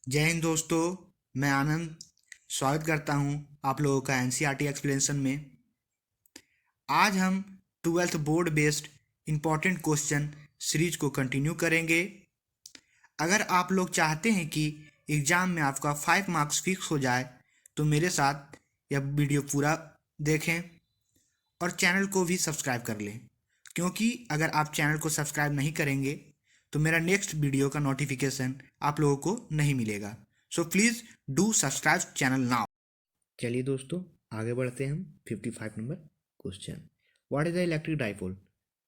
जय हिंद दोस्तों। मैं आनंद स्वागत करता हूं आप लोगों का एनसीईआरटी एक्सप्लेनेशन में। आज हम twelfth board based important question series को कंटिन्यू करेंगे। अगर आप लोग चाहते हैं कि एग्ज़ाम में आपका 5 मार्क्स फिक्स हो जाए तो मेरे साथ यह वीडियो पूरा देखें और चैनल को भी सब्सक्राइब कर लें, क्योंकि अगर आप चैनल को सब्सक्राइब नहीं करेंगे तो मेरा नेक्स्ट वीडियो का नोटिफिकेशन आप लोगों को नहीं मिलेगा। So please do subscribe channel now. चलिए दोस्तों, आगे बढ़ते हैं हम 55 number question. What is the electric dipole?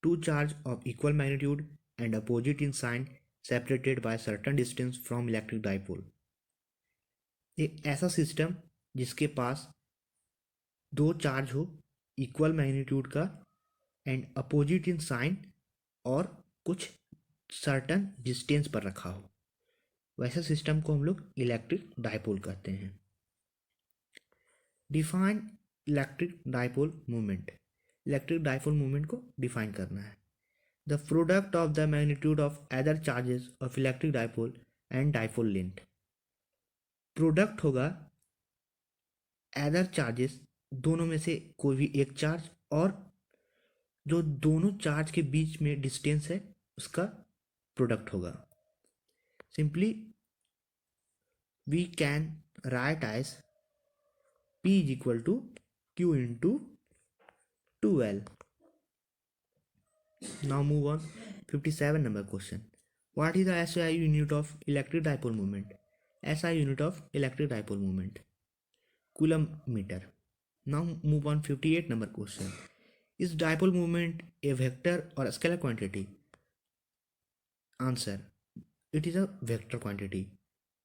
Two charge of equal magnitude and opposite in sign separated by certain distance from electric dipole. एक ऐसा सिस्टम जिसके पास दो चार्ज हो इक्वल मैग्नीट्यूड का एंड अपोजिट इन साइन और कुछ certain distance पर रखा हो, वैसे सिस्टम को हम लोग इलेक्ट्रिक डाइपोल कहते हैं। Define electric dipole movement. Electric dipole movement को डिफाइन करना है। The product of the magnitude of other charges of electric dipole and dipole length. Product होगा अदर चार्जेस, दोनों में से कोई भी एक चार्ज, और जो दोनों चार्ज के बीच में डिस्टेंस है उसका प्रोडक्ट होगा। Simply we can write as P is equal to Q into 2L. Now move on 57 number question. What is the SI unit of electric dipole moment? SI unit of electric dipole moment, coulomb meter. Now move on 58 number question. Is dipole moment a vector or a scalar quantity? Answer: it is a vector quantity.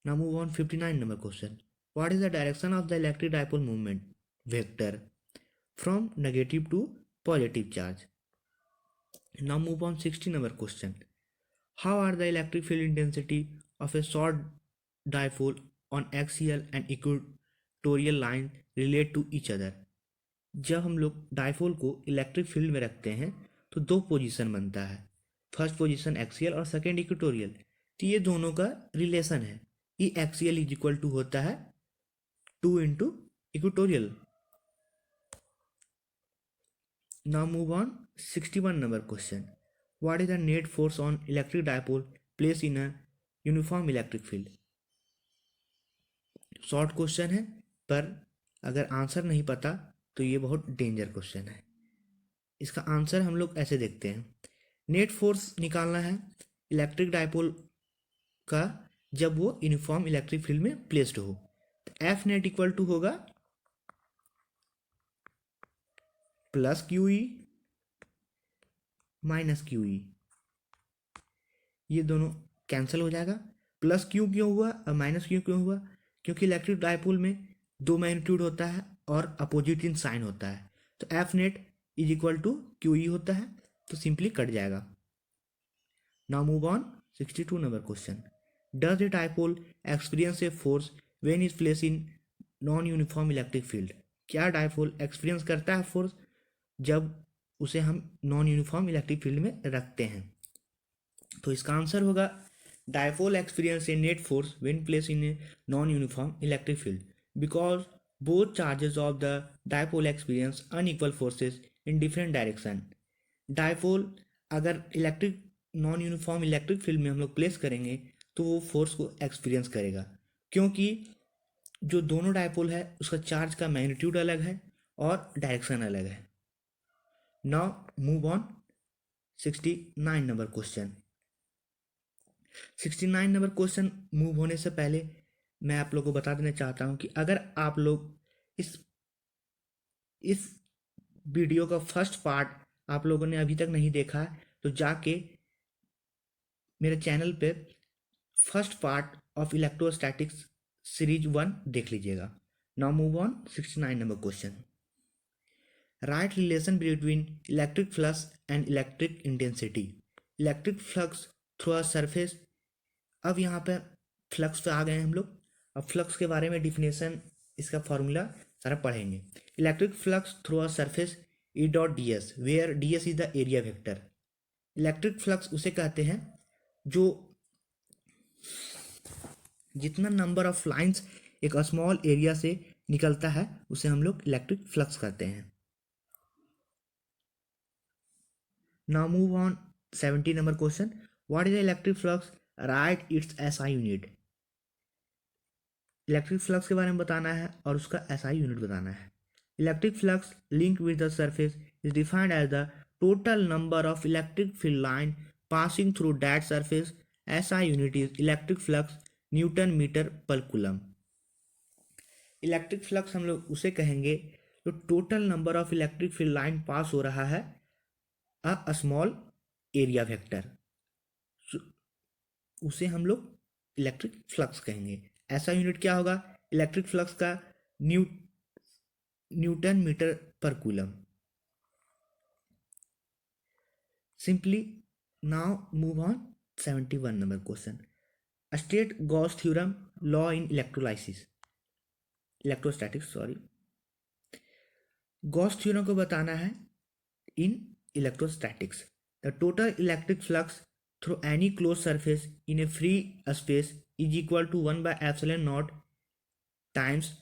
Now move on 59 number question. What is the direction of the electric dipole moment? Vector, from negative to positive charge. Now move on 60 number question. How are the electric field intensity of a short dipole on axial and equatorial line relate to each other? जब हम लोग dipole को electric field में रखते हैं तो दो position बनता है, फर्स्ट पोजीशन एक्सियल और सेकेंड इक्वेटोरियल। तो ये दोनों का रिलेशन है, ई एक्सियल इज इक्वल टू होता है 2 into equatorial. Now move on 61 number question. What is the net force on electric dipole placed in a uniform electric field? Short question है, पर अगर आंसर नहीं पता तो ये बहुत डेंजर क्वेश्चन है। इसका आंसर हम लोग ऐसे देखते हैं। नेट फोर्स निकालना है इलेक्ट्रिक डाइपोल का जब वो यूनिफॉर्म इलेक्ट्रिक फील्ड में प्लेस्ड हो, तो एफ नेट इक्वल टू होगा plus Q E minus Q E. ये दोनों कैंसिल हो जाएगा। प्लस क्यू क्यों हुआ और माइनस क्यू क्यों हुआ? क्योंकि इलेक्ट्रिक डाइपोल में दो मैग्नीट्यूड होता है और अपोजिट इन साइन होता है, तो F net is equal to Q E होता है, तो सिंपली कट जाएगा। Now move on 62 number question. Does a dipole experience a force when is place in non uniform electric field? क्या dipole experience करता है फोर्स जब उसे हम नॉन यूनिफॉर्म इलेक्ट्रिक फील्ड में रखते हैं? तो इसका आंसर होगा dipole experience a net force when place in a non uniform electric field because both charges of the dipole experience unequal forces in different direction. Dipole अगर electric non uniform electric field में हम लोग place करेंगे तो वो force को experience करेगा, क्योंकि जो दोनों डाइपोल है उसका चार्ज का मैग्नीट्यूड अलग है और डायरेक्शन अलग है. Now move on 69 number question. 69 number question move होने से पहले मैं आप लोगों को बता देना चाहता हूं कि अगर आप लोग इस वीडियो का फर्स्ट पार्ट आप लोगों ने अभी तक नहीं देखा है तो जाके मेरे चैनल पे first part of electrostatics series 1 देख लीजिएगा. Now move on 69 number question. Right relation between electric flux and electric intensity. Electric flux through a surface. अब यहाँ पे फ्लक्स पे आ गए हैं हम लोग. अब फ्लक्स के बारे में डिफिनेशन, इसका फॉर्मूला सारा पढ़ेंगे. Electric flux through a surface E dot D S, where D S is the area vector. Electric flux उसे कहते हैं जो जितना नंबर ऑफ लाइंस एक स्मॉल एरिया से निकलता है उसे हम लोग इलेक्ट्रिक फ्लक्स कहते हैं। Now move on 70 number question, what is the electric flux, right it's SI unit. Electric flux के बारे में बताना है और उसका एसआई यूनिट बताना है। Electric flux link with the surface is defined as the total number of electric field line passing through that surface. SI unit is electric flux newton metre per coulomb. Electric flux हम लोग उसे कहेंगे जो total number of electric field line pass हो रहा है a small area vector, उसे हम लोग इलेक्ट्रिक फ्लक्स कहेंगे। ऐसा यूनिट क्या होगा इलेक्ट्रिक फ्लक्स का, Newton metre per coulomb. Simply now move on 71 number question, state Gauss theorem law in electrostatics. Gauss theorem को बताना है in electrostatics. The total electric flux through any closed surface in a free space is equal to 1 by epsilon naught times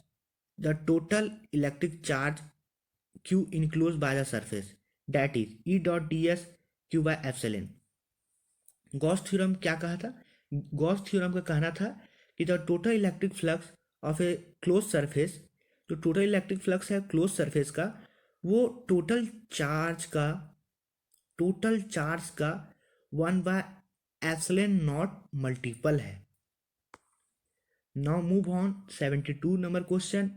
the total electric charge q enclosed by the surface, that is E dot ds q by epsilon। Gauss theorem क्या कहा था, Gauss theorem का कहना था कि the total electric flux of A close surface, जो total electric flux है close surface का, वो टोटल चार्ज का 1 बाय एप्सिलॉन नॉट मल्टीपल है। Now move on 72 number question,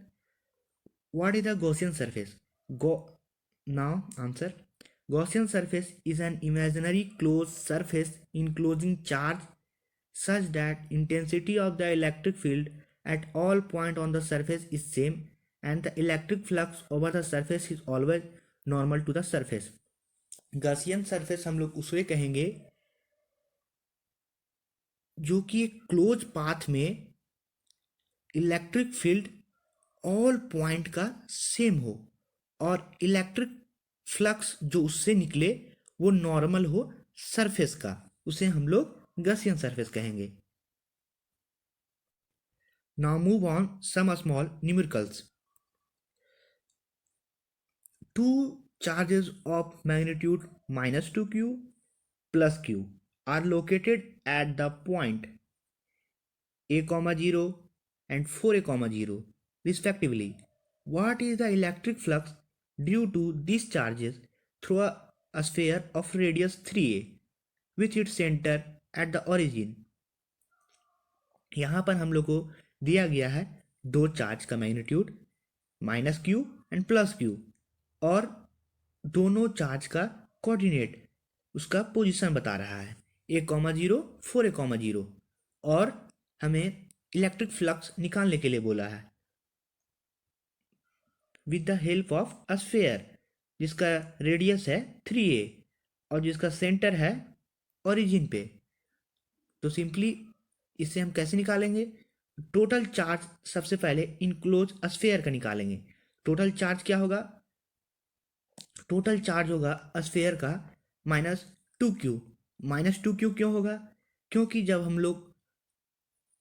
what is the Gaussian surface. Now answer, Gaussian surface is an imaginary close surface enclosing charge such that intensity of the electric field at all point on the surface is same and the electric flux over the surface is always normal to the surface। Gaussian surface हम लोग उसे कहेंगे जो कि एक close path में electric field all point का same हो और इलेक्ट्रिक फ्लक्स जो उससे निकले वो नॉर्मल हो सरफेस का, उसे हम लोग गॉसियन सरफेस कहेंगे। Now move on some small numericals. Two charges of magnitude -2q plus q are located at the point a, 0 and 4a, 0 respectively. What is the electric flux due to these charges through a sphere of radius 3a with its center at the origin? यहाँ पर हम लोग को दिया गया है दो charge का मैग्नीट्यूड -q एंड +q और दोनों चार्ज का कोऑर्डिनेट, उसका पोजीशन बता रहा है a, 0 4a, 0 और हमें इलेक्ट्रिक फ्लक्स निकालने के लिए बोला है with the help of a sphere जिसका रेडियस है 3a और जिसका सेंटर है ओरिजिन पे। तो सिंपली इसे हम कैसे निकालेंगे, टोटल चार्ज सबसे पहले इनक्लोज स्फीयर का निकालेंगे। टोटल चार्ज क्या होगा, टोटल चार्ज होगा स्फीयर का -2q। -2q क्यों होगा, क्योंकि जब हम लोग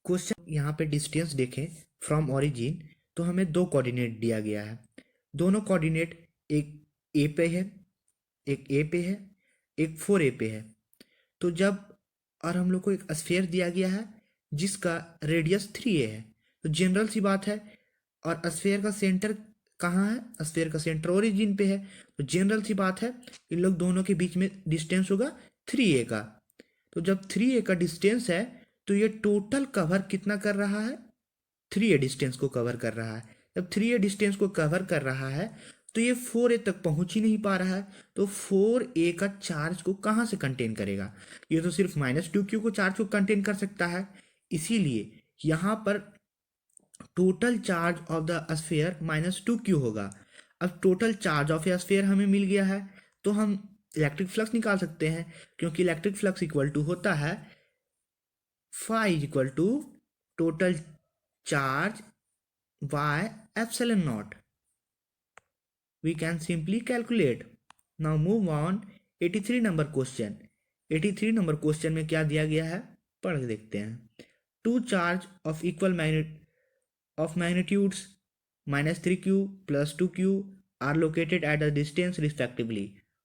क्वेश्चन यहाँ पे डिस्टेंस देखें फ्रॉम ओरिजिन तो हमें दो कोऑर्डिनेट दिया गया है, दोनों कोऑर्डिनेट एक ए पे है, एक 4a पे है। तो जब और हम लोग को एक स्फीयर दिया गया है जिसका रेडियस 3a है, तो जनरल सी बात है, और स्फीयर का सेंटर कहाँ है, स्फीयर का सेंटर ओरिजिन पे है, तो जनरल सी बात है इन लोग दोनों के बीच में डिस्टेंस होगा 3a का। तो जब 3a का डिस्टेंस है तो ये टोटल कवर कितना कर रहा है, 3a डिस्टेंस को कवर कर रहा है। जब 3a डिस्टेंस को कवर कर रहा है तो ये 4a तक पहुंच ही नहीं पा रहा है, तो 4a का चार्ज को कहाँ से कंटेन करेगा, ये तो सिर्फ -2q को चार्ज को कंटेन कर सकता है। इसीलिए यहाँ पर total charge of the sphere -2q होगा। अब total charge of A sphere हमें मिल गया है तो हम इलेक्ट्रिक फ्लक्स निकाल सकते हैं, क्योंकि इलेक्ट्रिक फ्लक्स इक्वल टू होता है phi equal to total charge by epsilon naught. We can simply calculate. Now move on 83 number question. 83 number question में क्या दिया गया है पढ़ के देखते हैं। Two charge of equal magnitudes -3q plus 2q are located at a distance respectively.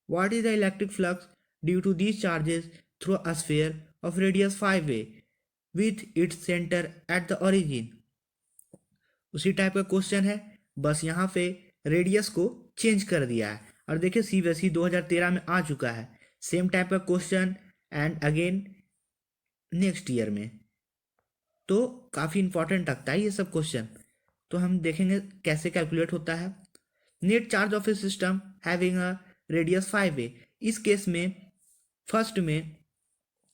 What is the electric flux due to these charges through a sphere of radius 5a with its center at the origin? उसी type का question है, बस यहाँ पे radius को change कर दिया है। और देखिए CBSE 2013 में आ चुका है सेम टाइप का question and again next year में, तो काफ़ी इंपॉर्टेंट लगता है ये सब क्वेश्चन। तो हम देखेंगे कैसे कैलकुलेट होता है। Net charge of A system having a radius 5a, इस केस में फर्स्ट में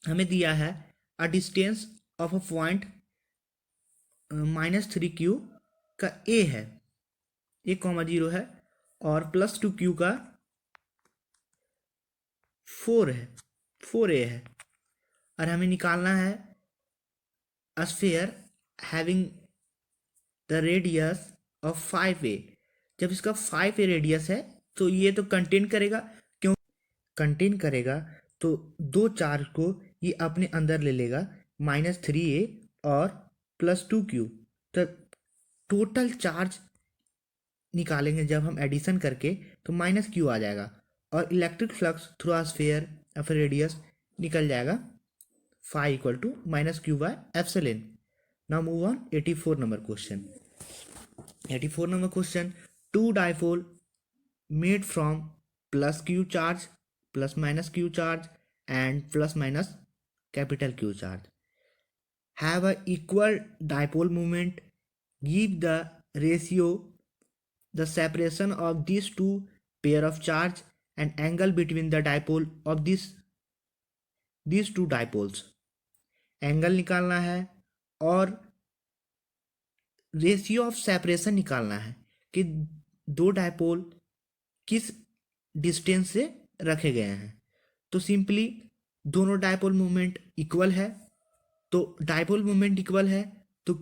हमें दिया है a distance of a point -3q का a है, 1,0 है, और +2q का 4a है, और हमें निकालना है a sphere having the radius of 5a। जब इसका 5a रेडियस है तो ये तो कंटेन करेगा, क्यों कंटेन करेगा तो दो चार्ज को ये अपने अंदर ले लेगा, -3a और +2q। तो टोटल चार्ज निकालेंगे जब हम एडिशन करके तो -q आ जाएगा, और electric flux through a sphere of radius निकल जाएगा phi equal to -q/ε। Now move on 84 number question. 84 number question, two dipole made from plus q charge, plus minus q charge and plus minus capital Q charge have a equal dipole moment. Give the ratio, the separation of these two pair of charge and angle between the dipole of these two dipoles. Angle निकालना है और ratio of separation निकालना है कि दो dipole किस distance से रखे गए हैं। तो सिंपली दोनों डायपोल मोमेंट इक्वल है, तो डायपोल मोमेंट इक्वल है तो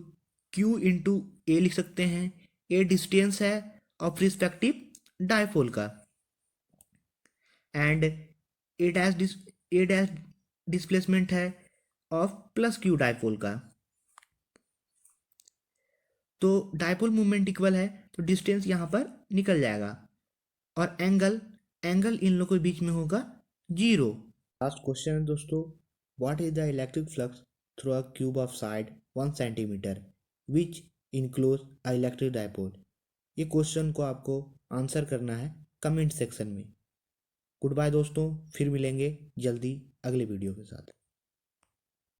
Q इंटू ए लिख सकते हैं। ए डिस्टेंस है ऑफ रिस्पेक्टिव डायपोल का, एंड ए डैश डिस्प्लेसमेंट है ऑफ प्लस क्यू डायपोल का। तो डायपोल मूवमेंट इक्वल है तो डिस्टेंस यहाँ पर निकल जाएगा, और एंगल इन लोगों के बीच में होगा 0। लास्ट क्वेश्चन है दोस्तों, what is the electric flux through a cube of side 1 centimetre which enclose a electric dipole. ये क्वेश्चन को आपको आंसर करना है कमेंट सेक्शन में। गुड बाय दोस्तों, फिर मिलेंगे जल्दी अगले वीडियो के साथ।